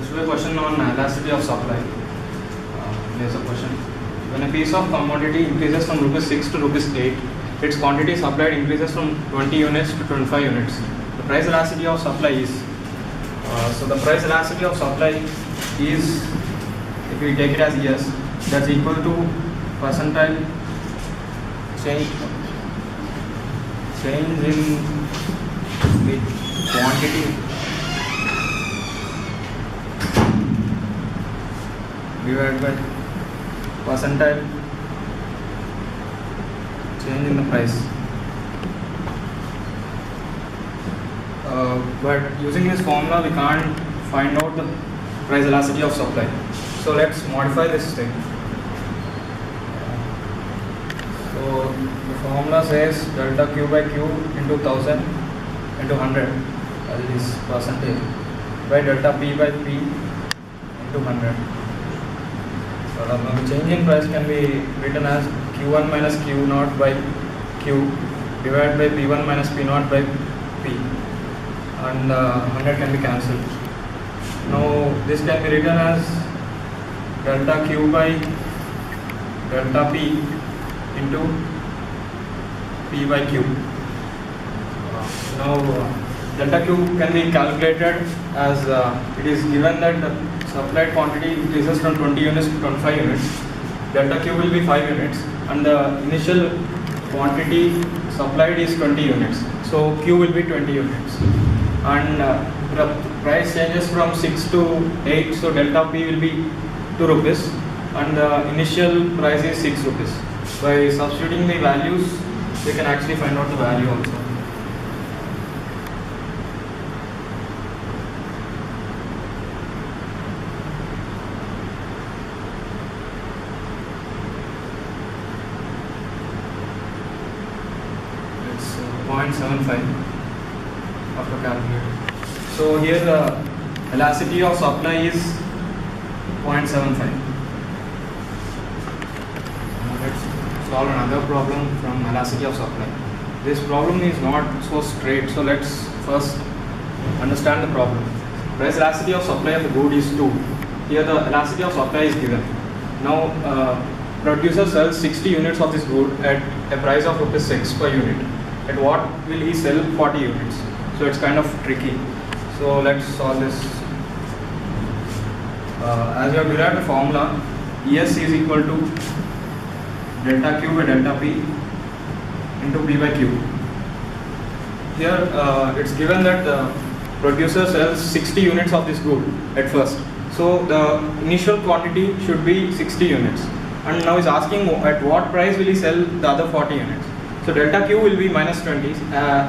This is a question on elasticity of supply. Here's a question. When a piece of commodity increases from rupees 6 to rupees 8, its quantity supplied increases from 20 units to 25 units. The price elasticity of supply is. So the price elasticity of supply is, if we take it as yes, that's equal to percentile change in the quantity divided by percentile change in the price. But using this formula we can't find out the price elasticity of supply. So let's modify this thing. So the formula says delta Q by Q into 1000 into 100, that is percentage, by delta P by P into 100. So the change in price can be written as Q1 minus Q0 by Q divided by P1 minus P0 by P, and 100 can be cancelled. Now this can be written as delta Q by delta P into P by Q. Now delta Q can be calculated as it is given that the supplied quantity increases from 20 units to 25 units. Delta Q will be 5 units and the initial quantity supplied is 20 units. So Q will be 20 units. And the price changes from 6 to 8, so delta P will be 2 rupees and the initial price is 6 rupees. By substituting the values, we can actually find out the value also. It's 0.75 after calculating. So here the elasticity of supply is 0.75. Let's solve another problem from elasticity of supply. This problem is not so straight, so let's first understand the problem. Price elasticity of supply of the good is 2. Here the elasticity of supply is given. Now producer sells 60 units of this good at a price of rupees 6 per unit. At what will he sell 40 units? So it's kind of tricky. So let's solve this. As you have derived the formula, ES is equal to delta Q by delta P into P by Q. Here it's given that the producer sells 60 units of this good at first. So the initial quantity should be 60 units. And now he's asking at what price will he sell the other 40 units. So delta Q will be minus 20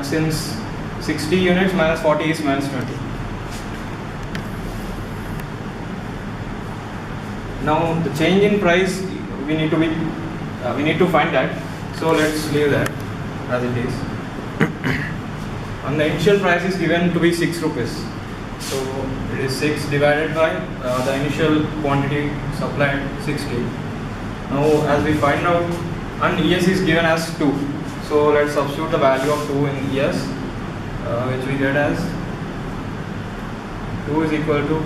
since 60 units minus 40 is minus 20. Now the change in price we need to find that. So let's leave that as it is. And the initial price is given to be 6 rupees. So it is 6 divided by the initial quantity supplied 60. Now as we find out, and ES is given as 2. So let's substitute the value of 2 in ES, which we get as 2 is equal to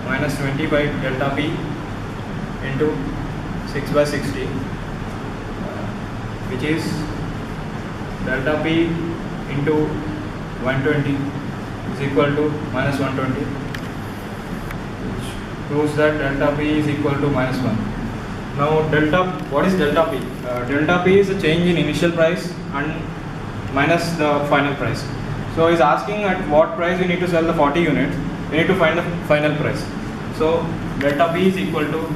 minus 20 by delta P into 6 by 60, which is delta P into 120 is equal to minus 120, which proves that delta P is equal to minus 1. Now what is delta P? Delta P is the change in initial price and minus the final price. So he's asking at what price we need to sell the 40 units. We need to find the final price. So delta P is equal to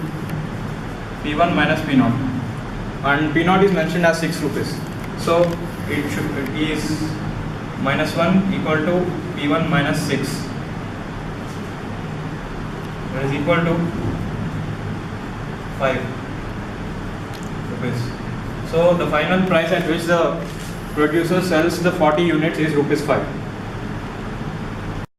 P1 minus P0, and P0 is mentioned as 6 rupees. So it is minus 1 equal to P1 minus 6, that is equal to 5 rupees. So the final price at which the producer sells the 40 units is rupees 5.